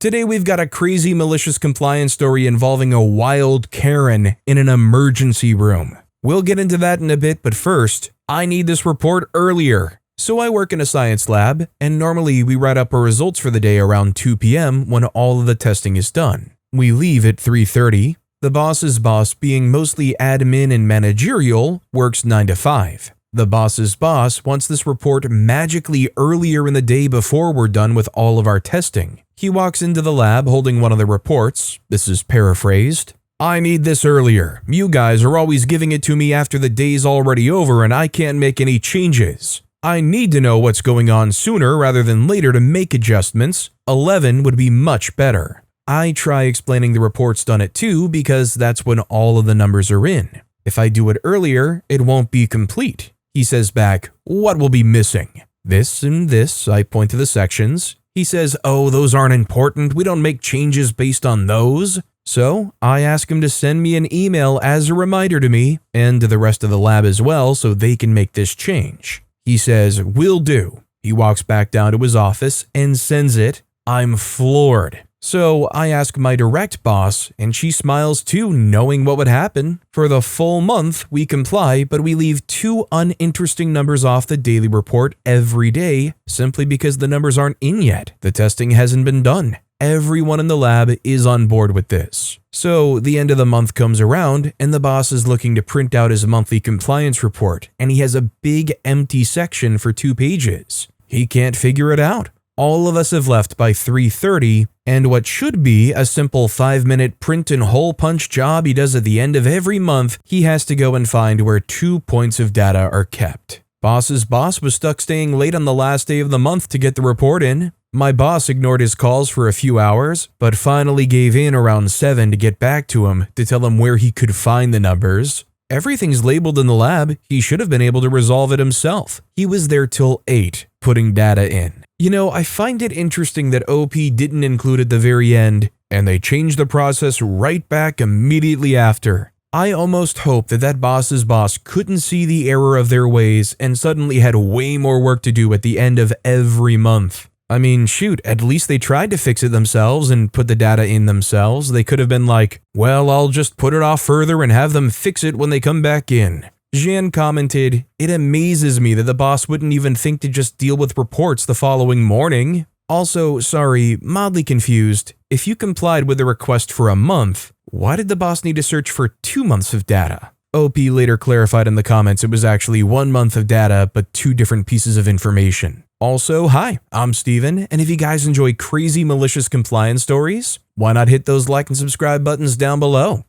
Today we've got a crazy malicious compliance story involving a wild Karen in an emergency room. We'll get into that in a bit, but first, I need this report earlier. So I work in a science lab, and normally we write up our results for the day around 2 p.m. when all of the testing is done. We leave at 3:30. The boss's boss, being mostly admin and managerial, works 9 to 5. The boss's boss wants this report magically earlier in the day before we're done with all of our testing. He walks into the lab holding one of the reports. This is paraphrased. "I need this earlier. You guys are always giving it to me after the day's already over and I can't make any changes. I need to know what's going on sooner rather than later to make adjustments. 11 would be much better." I try explaining the report's done at 2 because that's when all of the numbers are in. If I do it earlier, it won't be complete. He says back, "What will be missing?" "This and this," I point to the sections. He says, "Oh, those aren't important. We don't make changes based on those." So I ask him to send me an email as a reminder to me and to the rest of the lab as well so they can make this change. He says, "Will do." He walks back down to his office and sends it. I'm floored. So I ask my direct boss, and she smiles too, knowing what would happen. For the full month, we comply, but we leave 2 uninteresting numbers off the daily report every day, simply because the numbers aren't in yet. The testing hasn't been done. Everyone in the lab is on board with this. So the end of the month comes around, and the boss is looking to print out his monthly compliance report, and he has a big empty section for 2 pages. He can't figure it out. All of us have left by 3:30, and what should be a simple 5-minute print and hole punch job he does at the end of every month, he has to go and find where 2 points of data are kept. Boss's boss was stuck staying late on the last day of the month to get the report in. My boss ignored his calls for a few hours, but finally gave in around 7 to get back to him to tell him where he could find the numbers. Everything's labeled in the lab. He should have been able to resolve it himself. He was there till 8, putting data in. You know, I find it interesting that OP didn't include at the very end, and they changed the process right back immediately after. I almost hope that that boss's boss couldn't see the error of their ways and suddenly had way more work to do at the end of every month. I mean, shoot, at least they tried to fix it themselves and put the data in themselves. They could have been like, "Well, I'll just put it off further and have them fix it when they come back in." Jean commented, "It amazes me that the boss wouldn't even think to just deal with reports the following morning. Also, sorry, mildly confused. If you complied with the request for a month, why did the boss need to search for 2 months of data?" OP later clarified in the comments it was actually 1 month of data, but 2 different pieces of information. Also, hi, I'm Steven, and if you guys enjoy crazy malicious compliance stories, why not hit those like and subscribe buttons down below?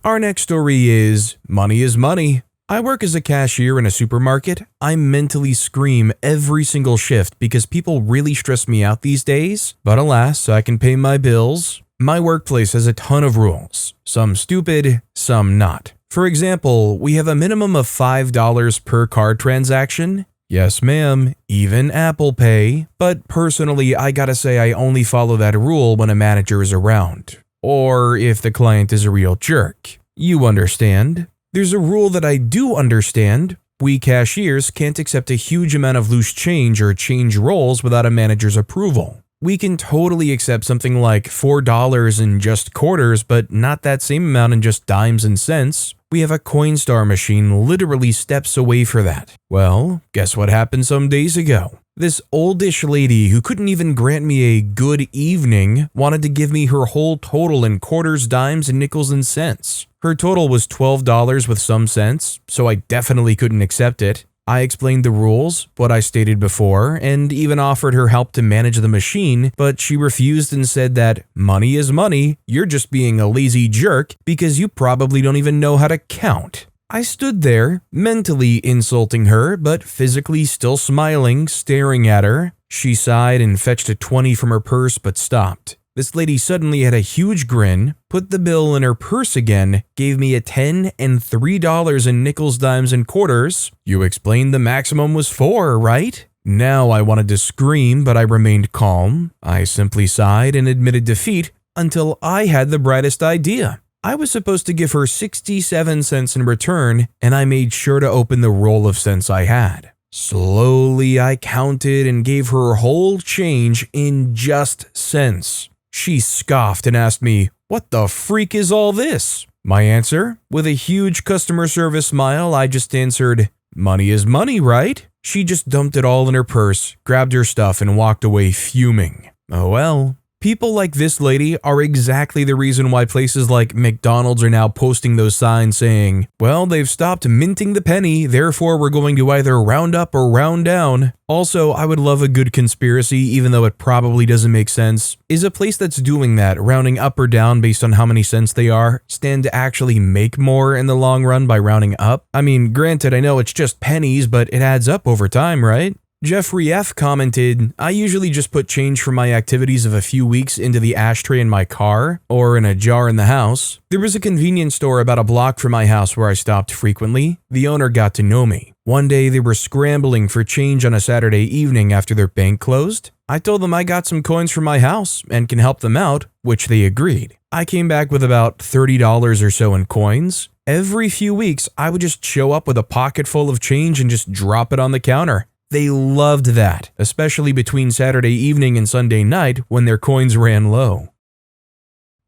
Our next story is money is money. I work as a cashier in a supermarket. I mentally scream every single shift because people really stress me out these days. But alas, I can pay my bills. My workplace has a ton of rules. Some stupid, some not. For example, we have a minimum of $5 per card transaction. Yes, ma'am, even Apple Pay. But personally, I gotta say I only follow that rule when a manager is around. Or if the client is a real jerk. You understand. There's a rule that I do understand. We cashiers can't accept a huge amount of loose change or change rolls without a manager's approval. We can totally accept something like $4 in just quarters, but not that same amount in just dimes and cents. We have a Coinstar machine literally steps away for that. Well, guess what happened some days ago? This oldish lady who couldn't even grant me a good evening wanted to give me her whole total in quarters, dimes, and nickels and cents. Her total was $12 with some cents, so I definitely couldn't accept it. I explained the rules, what I stated before, and even offered her help to manage the machine, but she refused and said that money is money, you're just being a lazy jerk because you probably don't even know how to count. I stood there, mentally insulting her, but physically still smiling, staring at her. She sighed and fetched a 20 from her purse but stopped. This lady suddenly had a huge grin, put the bill in her purse again, gave me a 10 and $3 in nickels, dimes, and quarters. You explained the maximum was 4, right? Now I wanted to scream, but I remained calm. I simply sighed and admitted defeat until I had the brightest idea. I was supposed to give her 67 cents in return, and I made sure to open the roll of cents I had. Slowly, I counted and gave her whole change in just cents. She scoffed and asked me, "What the freak is all this?" My answer? With a huge customer service smile, I just answered, "Money is money, right?" She just dumped it all in her purse, grabbed her stuff, and walked away fuming. Oh well. People like this lady are exactly the reason why places like McDonald's are now posting those signs saying, "Well, they've stopped minting the penny, therefore we're going to either round up or round down." Also, I would love a good conspiracy, even though it probably doesn't make sense. Is a place that's doing that, rounding up or down based on how many cents they are, stand to actually make more in the long run by rounding up? I mean, granted, I know it's just pennies, but it adds up over time, right? Jeffrey F. commented, "I usually just put change from my activities of a few weeks into the ashtray in my car, or in a jar in the house. There was a convenience store about a block from my house where I stopped frequently. The owner got to know me. One day they were scrambling for change on a Saturday evening after their bank closed. I told them I got some coins from my house and can help them out, which they agreed. I came back with about $30 or so in coins. Every few weeks, I would just show up with a pocket full of change and just drop it on the counter. They loved that, especially between Saturday evening and Sunday night when their coins ran low."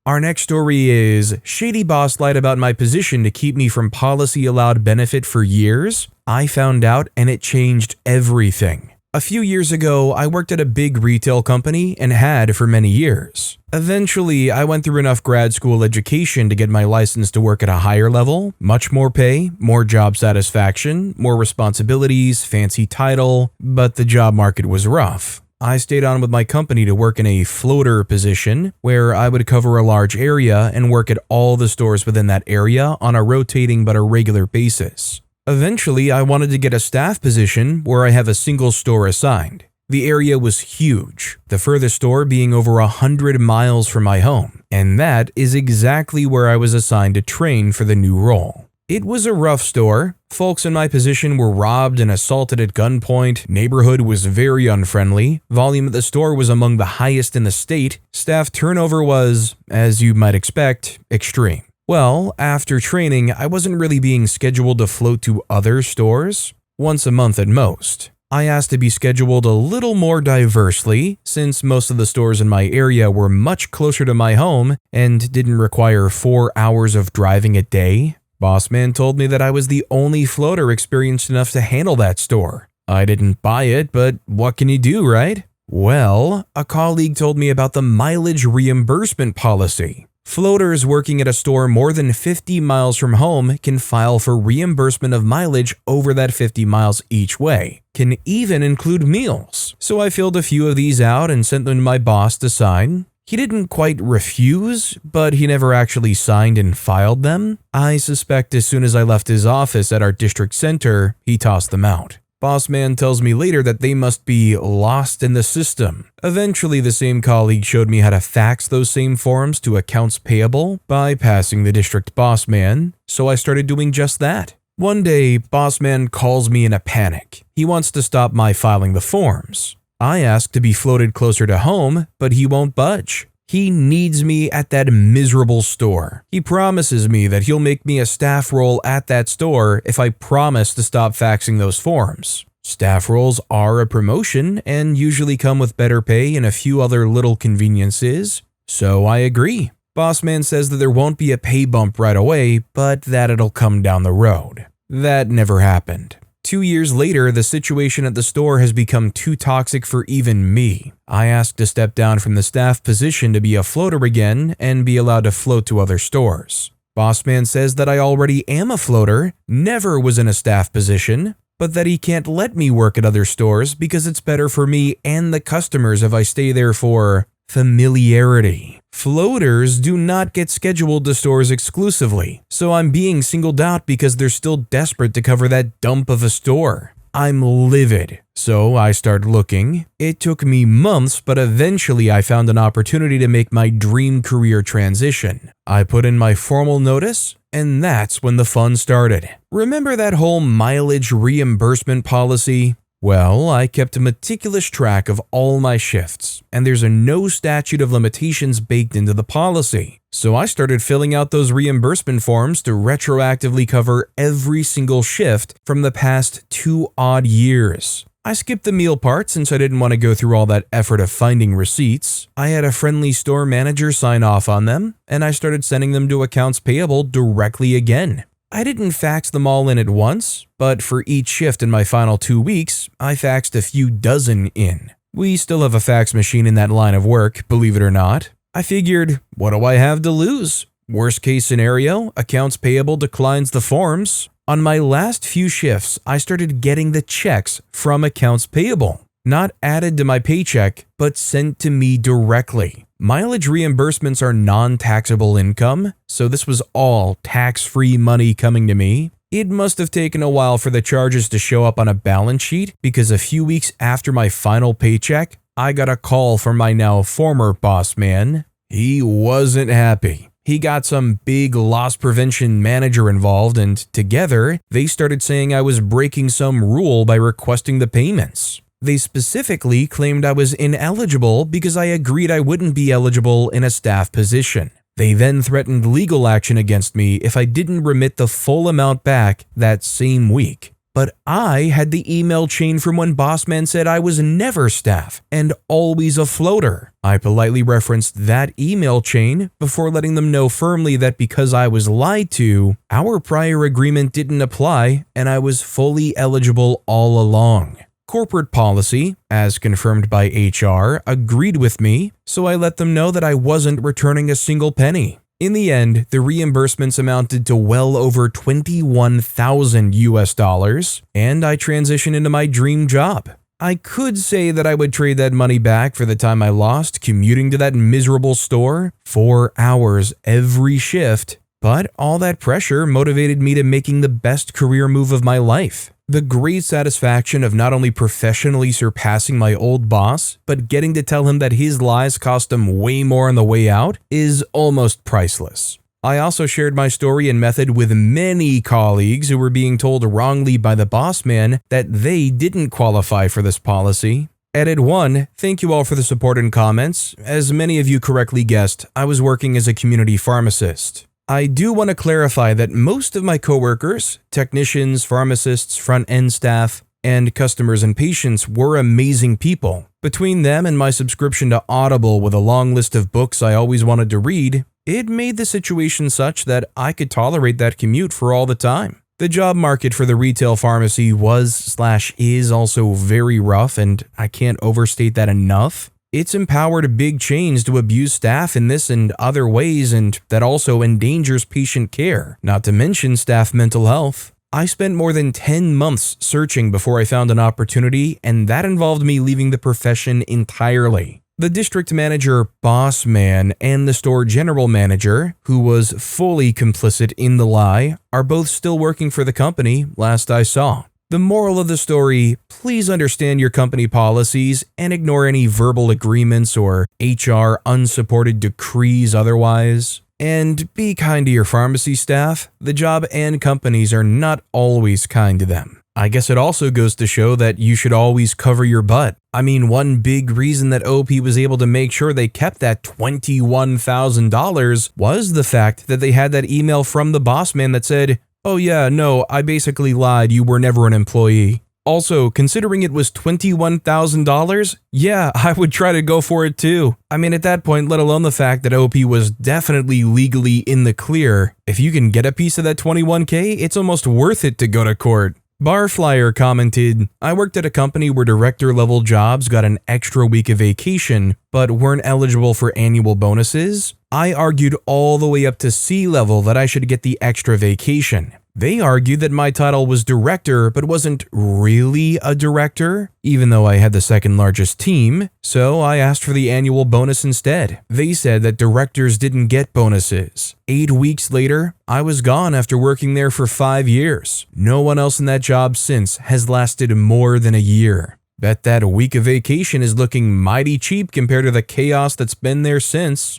Our next story is, Shady Boss lied about my position to keep me from policy-allowed benefit for years. I found out and it changed everything. A few years ago, I worked at a big retail company and had for many years. Eventually, I went through enough grad school education to get my license to work at a higher level, much more pay, more job satisfaction, more responsibilities, fancy title, but the job market was rough. I stayed on with my company to work in a floater position where I would cover a large area and work at all the stores within that area on a rotating but a regular basis. Eventually, I wanted to get a staff position where I have a single store assigned. The area was huge, the furthest store being over 100 miles from my home, and that is exactly where I was assigned to train for the new role. It was a rough store. Folks in my position were robbed and assaulted at gunpoint, neighborhood was very unfriendly, volume at the store was among the highest in the state, staff turnover was, as you might expect, extreme. Well, after training, I wasn't really being scheduled to float to other stores, once a month at most. I asked to be scheduled a little more diversely, since most of the stores in my area were much closer to my home and didn't require 4 hours of driving a day. Boss man told me that I was the only floater experienced enough to handle that store. I didn't buy it, but what can you do, right? Well, a colleague told me about the mileage reimbursement policy. Floaters working at a store more than 50 miles from home can file for reimbursement of mileage over that 50 miles each way. Can even include meals. So I filled a few of these out and sent them to my boss to sign. He didn't quite refuse, but he never actually signed and filed them. I suspect as soon as I left his office at our district center, he tossed them out. Boss man tells me later that they must be lost in the system. Eventually, the same colleague showed me how to fax those same forms to accounts payable, bypassing the district boss man, so I started doing just that. One day, boss man calls me in a panic. He wants to stop my filing the forms. I ask to be floated closer to home, but he won't budge. He needs me at that miserable store. He promises me that he'll make me a staff role at that store if I promise to stop faxing those forms. Staff roles are a promotion and usually come with better pay and a few other little conveniences, so I agree. Boss man says that there won't be a pay bump right away, but that it'll come down the road. That never happened. 2 years later, the situation at the store has become too toxic for even me. I asked to step down from the staff position to be a floater again and be allowed to float to other stores. Boss man says that I already am a floater, never was in a staff position, but that he can't let me work at other stores because it's better for me and the customers if I stay there for familiarity. Floaters do not get scheduled to stores exclusively, so I'm being singled out because they're still desperate to cover that dump of a store. I'm livid, so I started looking. It took me months, but eventually I found an opportunity to make my dream career transition. I put in my formal notice, and that's when the fun started. Remember that whole mileage reimbursement policy? Well, I kept a meticulous track of all my shifts, and there's a no statute of limitations baked into the policy. So I started filling out those reimbursement forms to retroactively cover every single shift from the past 2 odd years. I skipped the meal part since I didn't want to go through all that effort of finding receipts. I had a friendly store manager sign off on them, and I started sending them to accounts payable directly again. I didn't fax them all in at once, but for each shift in my final 2 weeks, I faxed a few dozen in. We still have a fax machine in that line of work, believe it or not. I figured, what do I have to lose? Worst case scenario, accounts payable declines the forms. On my last few shifts, I started getting the checks from accounts payable. Not added to my paycheck, but sent to me directly. Mileage reimbursements are non-taxable income, so this was all tax-free money coming to me. It must have taken a while for the charges to show up on a balance sheet because a few weeks after my final paycheck, I got a call from my now former boss man. He wasn't happy. He got some big loss prevention manager involved, and together, they started saying I was breaking some rule by requesting the payments. They specifically claimed I was ineligible because I agreed I wouldn't be eligible in a staff position. They then threatened legal action against me if I didn't remit the full amount back that same week. But I had the email chain from when Bossman said I was never staff and always a floater. I politely referenced that email chain before letting them know firmly that because I was lied to, our prior agreement didn't apply and I was fully eligible all along. Corporate policy, as confirmed by HR, agreed with me, so I let them know that I wasn't returning a single penny. In the end, the reimbursements amounted to well over $21,000, and I transitioned into my dream job. I could say that I would trade that money back for the time I lost commuting to that miserable store, 4 hours every shift, but all that pressure motivated me to making the best career move of my life. The great satisfaction of not only professionally surpassing my old boss, but getting to tell him that his lies cost him way more on the way out is almost priceless. I also shared my story and method with many colleagues who were being told wrongly by the boss man that they didn't qualify for this policy. Edit 1, thank you all for the support and comments. As many of you correctly guessed, I was working as a community pharmacist. I do want to clarify that most of my coworkers, technicians, pharmacists, front-end staff, and customers and patients were amazing people. Between them and my subscription to Audible with a long list of books I always wanted to read, it made the situation such that I could tolerate that commute for all the time. The job market for the retail pharmacy was/is also very rough, and I can't overstate that enough. It's empowered big chains to abuse staff in this and other ways, and that also endangers patient care, not to mention staff mental health. I spent more than 10 months searching before I found an opportunity, and that involved me leaving the profession entirely. The district manager, boss man, and the store general manager, who was fully complicit in the lie, are both still working for the company, last I saw. The moral of the story, please understand your company policies and ignore any verbal agreements or HR unsupported decrees otherwise. And be kind to your pharmacy staff. The job and companies are not always kind to them. I guess it also goes to show that you should always cover your butt. I mean, one big reason that OP was able to make sure they kept that $21,000 was the fact that they had that email from the boss man that said, "Oh yeah, no, I basically lied, you were never an employee." Also, considering it was $21,000, yeah, I would try to go for it too. I mean, at that point, let alone the fact that OP was definitely legally in the clear, if you can get a piece of that $21K, it's almost worth it to go to court. Barflyer commented, "I worked at a company where director-level jobs got an extra week of vacation, but weren't eligible for annual bonuses. I argued all the way up to C-level that I should get the extra vacation. They argued that my title was director, but wasn't really a director, even though I had the second largest team, so I asked for the annual bonus instead. They said that directors didn't get bonuses. 8 weeks later, I was gone after working there for 5 years. No one else in that job since has lasted more than a year. Bet that week of vacation is looking mighty cheap compared to the chaos that's been there since."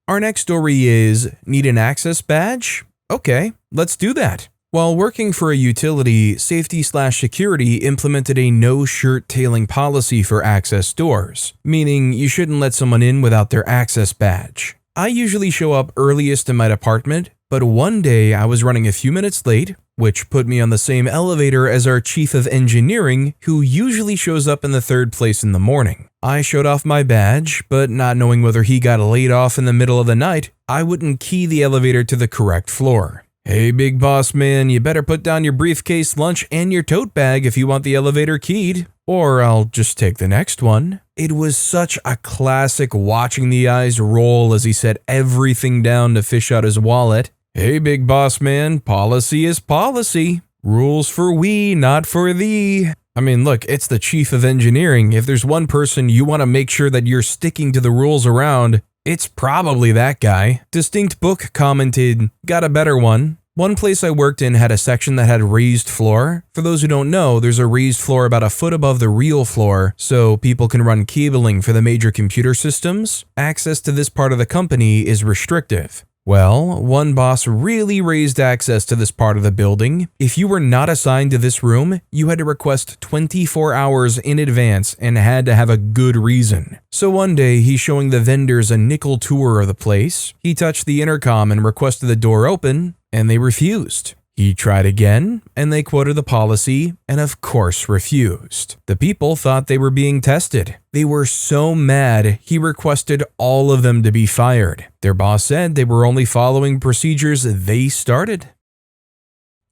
Our next story is, need an access badge? Okay, let's do that. While working for a utility, safety/security implemented a no shirt tailing policy for access doors, meaning you shouldn't let someone in without their access badge. I usually show up earliest in my department, but one day I was running a few minutes late, which put me on the same elevator as our chief of engineering, who usually shows up in the third place in the morning. I showed off my badge, but not knowing whether he got laid off in the middle of the night, I wouldn't key the elevator to the correct floor. Hey big boss man, you better put down your briefcase, lunch, and your tote bag if you want the elevator keyed, or I'll just take the next one. It was such a classic watching the eyes roll as he set everything down to fish out his wallet. Hey big boss man, policy is policy. Rules for we, not for thee. I mean, look, it's the chief of engineering. If there's one person you want to make sure that you're sticking to the rules around, it's probably that guy. Distinct Book commented, got a better one. One place I worked in had a section that had raised floor. For those who don't know, there's a raised floor about a foot above the real floor, so people can run cabling for the major computer systems. Access to this part of the company is restrictive. Well, one boss really raised access to this part of the building. If you were not assigned to this room, you had to request 24 hours in advance and had to have a good reason. So one day, he's showing the vendors a nickel tour of the place. He touched the intercom and requested the door open, and they refused. He tried again, and they quoted the policy, and of course refused. The people thought they were being tested. They were so mad, he requested all of them to be fired. Their boss said they were only following procedures they started.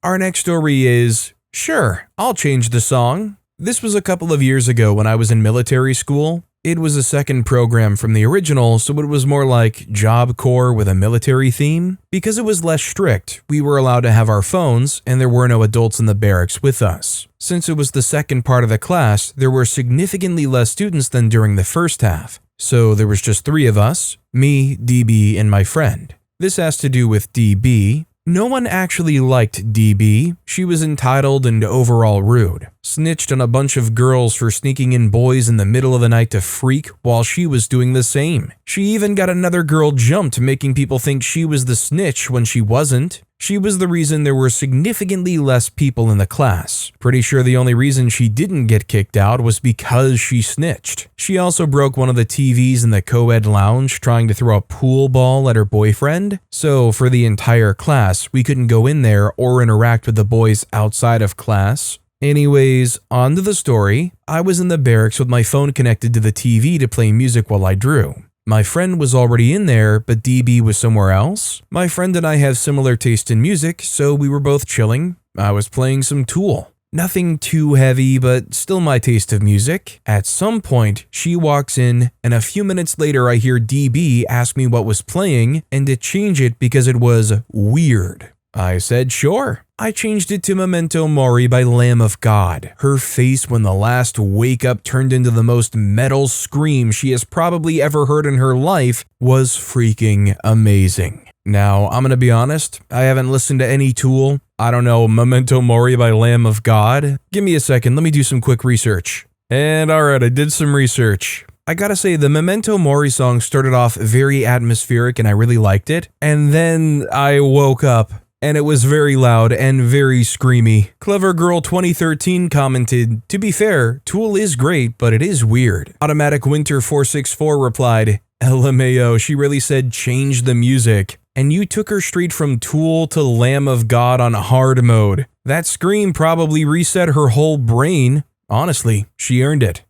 Our next story is, sure, I'll change the song. This was a couple of years ago when I was in military school. It was a second program from the original, so it was more like Job Corps with a military theme. Because it was less strict, we were allowed to have our phones, and there were no adults in the barracks with us. Since it was the second part of the class, there were significantly less students than during the first half. So there was just 3 of us, me, DB, and my friend. This has to do with DB. No one actually liked DB. She was entitled and overall rude. Snitched on a bunch of girls for sneaking in boys in the middle of the night to freak while she was doing the same. She even got another girl jumped, making people think she was the snitch when she wasn't. She was the reason there were significantly less people in the class. Pretty sure the only reason she didn't get kicked out was because she snitched. She also broke one of the TVs in the co-ed lounge trying to throw a pool ball at her boyfriend. So for the entire class, we couldn't go in there or interact with the boys outside of class. Anyways, on to the story. I was in the barracks with my phone connected to the TV to play music while I drew. My friend was already in there, but DB was somewhere else. My friend and I have similar taste in music, so we were both chilling. I was playing some Tool. Nothing too heavy, but still my taste of music. At some point, she walks in, and a few minutes later I hear DB ask me what was playing, and to change it because it was weird. I said sure. I changed it to Memento Mori by Lamb of God. Her face when the last wake up turned into the most metal scream she has probably ever heard in her life was freaking amazing. Now, I'm gonna be honest, I haven't listened to any Tool. I don't know Memento Mori by Lamb of God. Give me a second, let me do some quick research. And alright, I did some research. I gotta say, the Memento Mori song started off very atmospheric and I really liked it. And then I woke up. And it was very loud and very screamy. Clever Girl 2013 commented, to be fair, Tool is great, but it is weird. Automatic Winter 464 replied, LMAO, she really said change the music. And you took her straight from Tool to Lamb of God on hard mode. That scream probably reset her whole brain. Honestly, she earned it.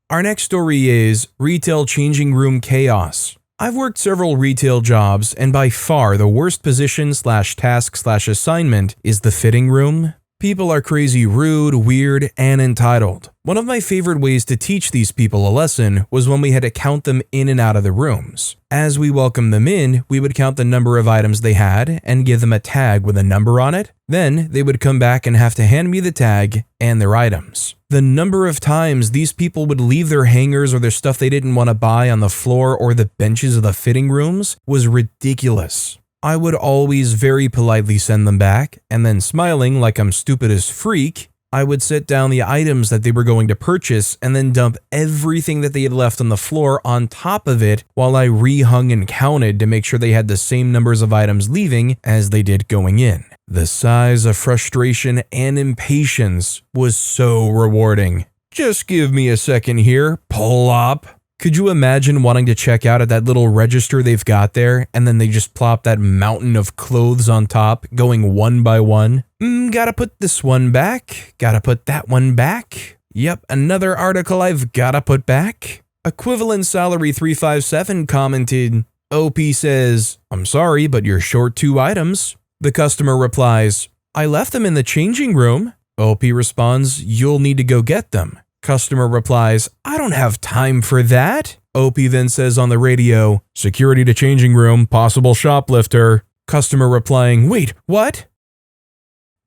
Our next story is Retail Changing Room Chaos. I've worked several retail jobs, and by far the worst position/task/assignment is the fitting room. People are crazy rude, weird, and entitled. One of my favorite ways to teach these people a lesson was when we had to count them in and out of the rooms. As we welcomed them in, we would count the number of items they had and give them a tag with a number on it. Then they would come back and have to hand me the tag and their items. The number of times these people would leave their hangers or their stuff they didn't want to buy on the floor or the benches of the fitting rooms was ridiculous. I would always very politely send them back, and then smiling like I'm stupid as freak, I would set down the items that they were going to purchase and then dump everything that they had left on the floor on top of it while I rehung and counted to make sure they had the same numbers of items leaving as they did going in. The size of frustration and impatience was so rewarding. Just give me a second here, plop. Could you imagine wanting to check out at that little register they've got there, and then they just plop that mountain of clothes on top, going one by one? Gotta put this one back. Gotta put that one back. Yep, another article I've gotta put back. Equivalent Salary 357 commented, OP says, I'm sorry, but you're short 2 items. The customer replies, I left them in the changing room. OP responds, you'll need to go get them. Customer replies, I don't have time for that. OP then says on the radio, security to changing room, possible shoplifter. Customer replying, wait, what?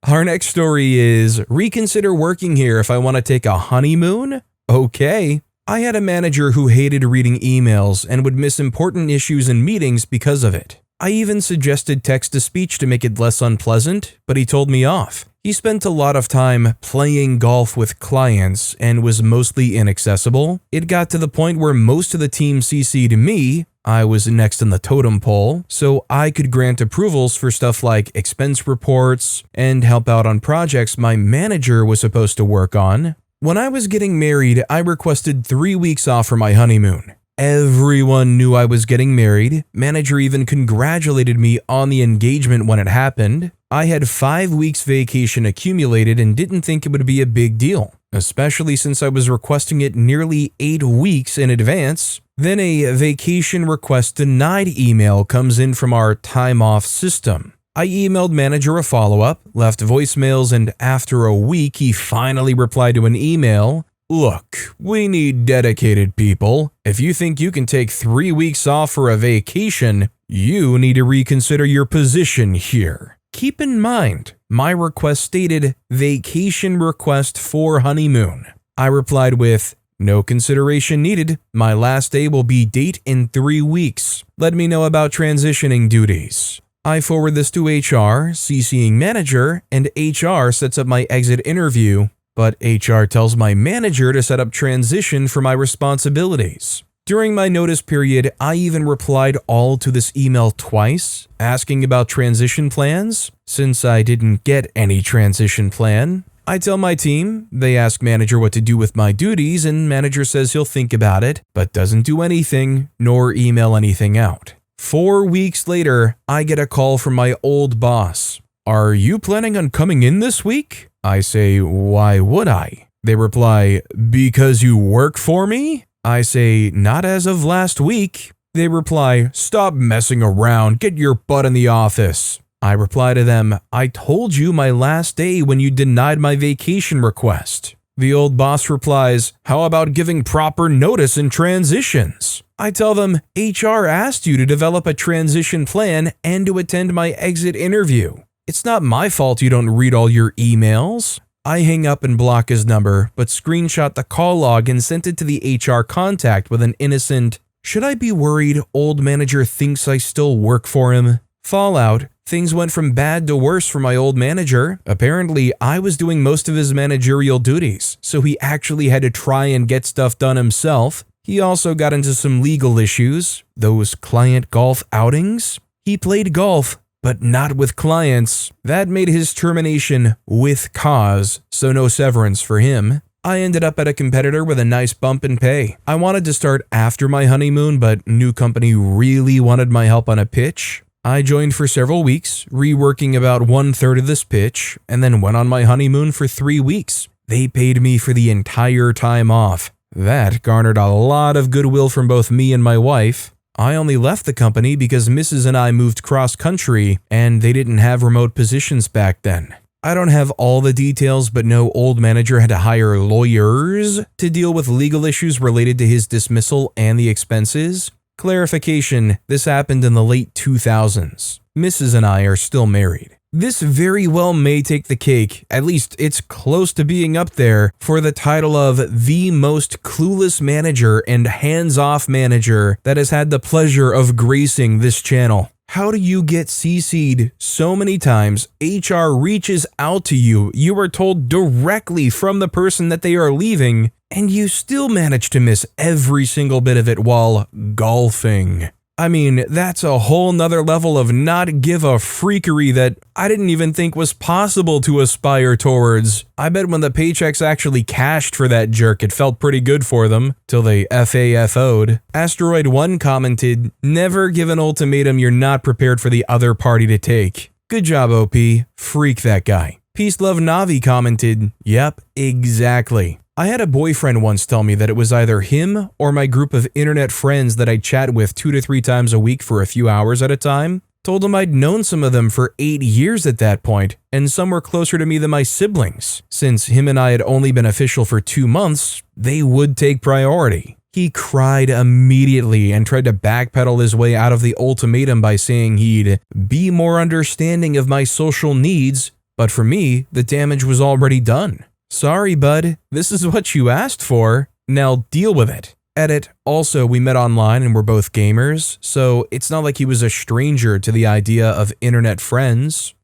Our next story is, reconsider working here if I want to take a honeymoon? Okay. I had a manager who hated reading emails and would miss important issues in meetings because of it. I even suggested text-to-speech to make it less unpleasant, but he told me off. He spent a lot of time playing golf with clients and was mostly inaccessible. It got to the point where most of the team CC'd me. I was next in the totem pole, so I could grant approvals for stuff like expense reports and help out on projects my manager was supposed to work on. When I was getting married, I requested 3 weeks off for my honeymoon. Everyone knew I was getting married. Manager even congratulated me on the engagement when it happened. I had 5 weeks vacation accumulated and didn't think it would be a big deal, especially since I was requesting it nearly 8 weeks in advance. Then a vacation request denied email comes in from our time off system. I emailed manager a follow-up, left voicemails, and after a week he finally replied to an email. Look, we need dedicated people. If you think you can take 3 weeks off for a vacation, you need to reconsider your position here. Keep in mind, my request stated vacation request for honeymoon. I replied with, no consideration needed. My last day will be date in 3 weeks. Let me know about transitioning duties. I forward this to HR, CCing manager, and HR sets up my exit interview. But HR tells my manager to set up transition for my responsibilities. During my notice period, I even replied all to this email twice, asking about transition plans. Since I didn't get any transition plan, I tell my team, they ask manager what to do with my duties, and manager says he'll think about it, but doesn't do anything, nor email anything out. 4 weeks later, I get a call from my old boss. Are you planning on coming in this week? I say, why would I? They reply, because you work for me? I say, not as of last week. They reply, stop messing around, get your butt in the office. I reply to them, I told you my last day when you denied my vacation request. The old boss replies, how about giving proper notice in transitions? I tell them, HR asked you to develop a transition plan and to attend my exit interview. It's not my fault you don't read all your emails. I hang up and block his number, but screenshot the call log and sent it to the HR contact with an innocent, should I be worried old manager thinks I still work for him? Fallout, things went from bad to worse for my old manager. Apparently, I was doing most of his managerial duties, so he actually had to try and get stuff done himself. He also got into some legal issues, those client golf outings. He played golf, but not with clients. That made his termination with cause, so no severance for him. I ended up at a competitor with a nice bump in pay. I wanted to start after my honeymoon, but new company really wanted my help on a pitch. I joined for several weeks, reworking about 1/3 of this pitch, and then went on my honeymoon for 3 weeks. They paid me for the entire time off. That garnered a lot of goodwill from both me and my wife. I only left the company because Mrs. and I moved cross-country, and they didn't have remote positions back then. I don't have all the details, but no old manager had to hire lawyers to deal with legal issues related to his dismissal and the expenses. Clarification, this happened in the late 2000s. Mrs. and I are still married. This very well may take the cake, at least it's close to being up there, for the title of the most clueless manager and hands-off manager that has had the pleasure of gracing this channel. How do you get CC'd so many times? HR reaches out to you. You are told directly from the person that they are leaving, and you still manage to miss every single bit of it while golfing. I mean, that's a whole nother level of not give a freakery that I didn't even think was possible to aspire towards. I bet when the paychecks actually cashed for that jerk, it felt pretty good for them, till they FAFO'd. Asteroid 1 commented, "Never give an ultimatum you're not prepared for the other party to take. Good job, OP. Freak that guy." Peace Love Navi commented, "Yep, exactly. I had a boyfriend once tell me that it was either him or my group of internet friends that I chat with 2 to 3 times a week for a few hours at a time. Told him I'd known some of them for 8 years at that point, and some were closer to me than my siblings. Since him and I had only been official for 2 months, they would take priority." He cried immediately and tried to backpedal his way out of the ultimatum by saying he'd be more understanding of my social needs, but for me, the damage was already done. Sorry, bud. This is what you asked for. Now deal with it. Edit. Also, we met online and we're both gamers, so it's not like he was a stranger to the idea of internet friends.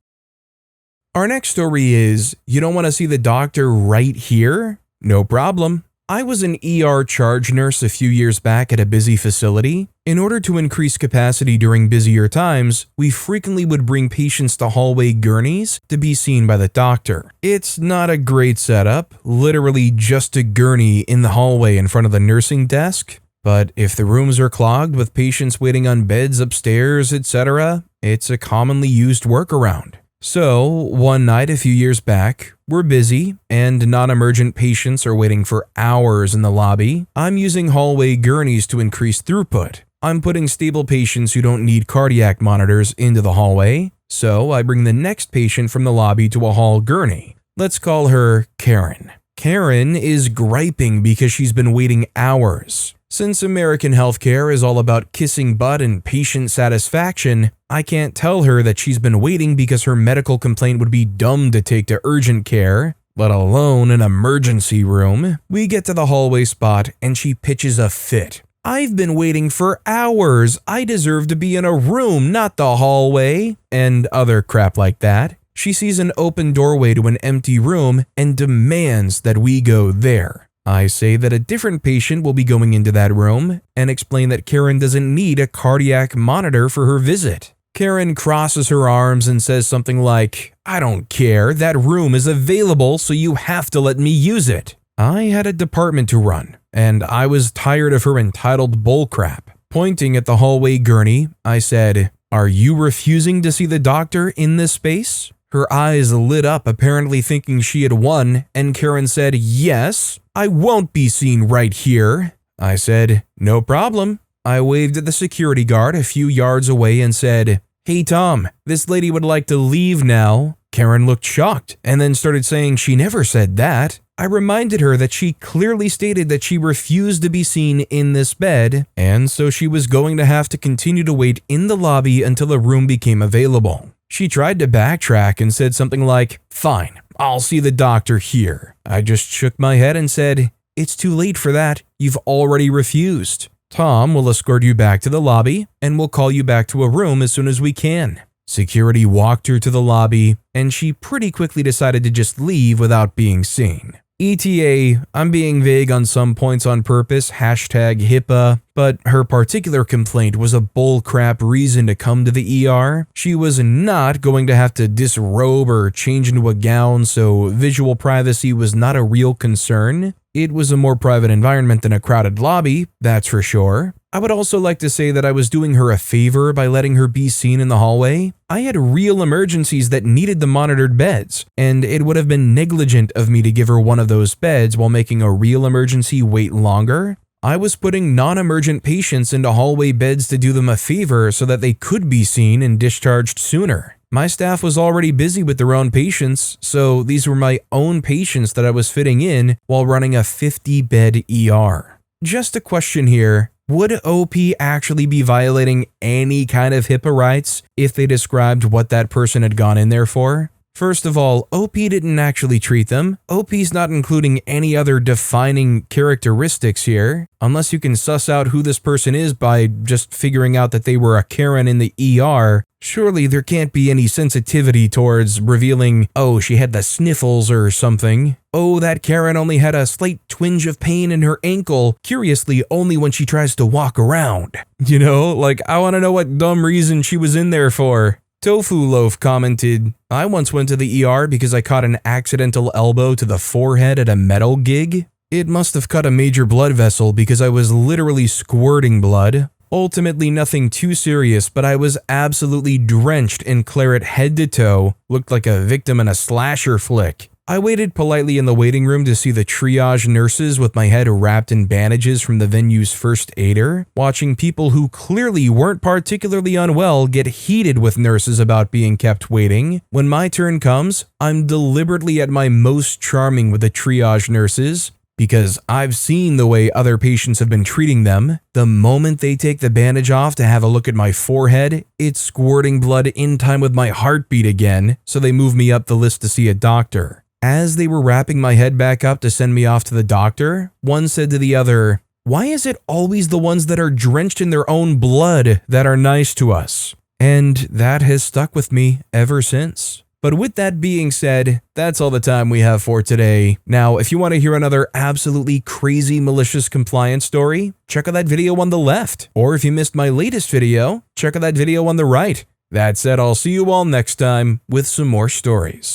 Our next story is, you don't want to see the doctor right here? No problem. I was an ER charge nurse a few years back at a busy facility. In order to increase capacity during busier times, we frequently would bring patients to hallway gurneys to be seen by the doctor. It's not a great setup, literally just a gurney in the hallway in front of the nursing desk. But if the rooms are clogged with patients waiting on beds upstairs, etc., it's a commonly used workaround. So, one night a few years back, we're busy and non-emergent patients are waiting for hours in the lobby. I'm using hallway gurneys to increase throughput. I'm putting stable patients who don't need cardiac monitors into the hallway, so I bring the next patient from the lobby to a hall gurney. Let's call her Karen. Karen is griping because she's been waiting hours. Since American healthcare is all about kissing butt and patient satisfaction, I can't tell her that she's been waiting because her medical complaint would be dumb to take to urgent care, let alone an emergency room. We get to the hallway spot and she pitches a fit. "I've been waiting for hours. I deserve to be in a room, not the hallway," and other crap like that. She sees an open doorway to an empty room and demands that we go there. I say that a different patient will be going into that room and explain that Karen doesn't need a cardiac monitor for her visit. Karen crosses her arms and says something like, "I don't care, that room is available, so you have to let me use it." I had a department to run, and I was tired of her entitled bullcrap. Pointing at the hallway gurney, I said, "Are you refusing to see the doctor in this space?" Her eyes lit up, apparently thinking she had won, and Karen said, "Yes, I won't be seen right here." I said, "No problem." I waved at the security guard a few yards away and said, "Hey Tom, this lady would like to leave now." Karen looked shocked and then started saying she never said that. I reminded her that she clearly stated that she refused to be seen in this bed, and so she was going to have to continue to wait in the lobby until a room became available. She tried to backtrack and said something like, "Fine, I'll see the doctor here." I just shook my head and said, "It's too late for that. You've already refused. Tom will escort you back to the lobby and we'll call you back to a room as soon as we can." Security walked her to the lobby and she pretty quickly decided to just leave without being seen. ETA, I'm being vague on some points on purpose, #HIPAA, but her particular complaint was a bullcrap reason to come to the ER. She was not going to have to disrobe or change into a gown, so visual privacy was not a real concern. It was a more private environment than a crowded lobby, that's for sure. I would also like to say that I was doing her a favor by letting her be seen in the hallway. I had real emergencies that needed the monitored beds, and it would have been negligent of me to give her one of those beds while making a real emergency wait longer. I was putting non-emergent patients into hallway beds to do them a favor so that they could be seen and discharged sooner. My staff was already busy with their own patients, so these were my own patients that I was fitting in while running a 50-bed ER. Just a question here. Would OP actually be violating any kind of HIPAA rights if they described what that person had gone in there for? First of all, OP didn't actually treat them. OP's not including any other defining characteristics here, unless you can suss out who this person is by just figuring out that they were a Karen in the ER. Surely there can't be any sensitivity towards revealing, oh, she had the sniffles or something. Oh, that Karen only had a slight twinge of pain in her ankle, curiously only when she tries to walk around. You know, like I want to know what dumb reason she was in there for. Tofu Loaf commented, I once went to the ER because I caught an accidental elbow to the forehead at a metal gig. It must have cut a major blood vessel because I was literally squirting blood. Ultimately nothing too serious, but I was absolutely drenched in claret head to toe, looked like a victim in a slasher flick. I waited politely in the waiting room to see the triage nurses with my head wrapped in bandages from the venue's first aider, watching people who clearly weren't particularly unwell get heated with nurses about being kept waiting. When my turn comes, I'm deliberately at my most charming with the triage nurses, because I've seen the way other patients have been treating them. The moment they take the bandage off to have a look at my forehead, it's squirting blood in time with my heartbeat again, so they move me up the list to see a doctor. As they were wrapping my head back up to send me off to the doctor, one said to the other, "Why is it always the ones that are drenched in their own blood that are nice to us?" And that has stuck with me ever since. But with that being said, that's all the time we have for today. Now, if you want to hear another absolutely crazy malicious compliance story, check out that video on the left. Or if you missed my latest video, check out that video on the right. That said, I'll see you all next time with some more stories.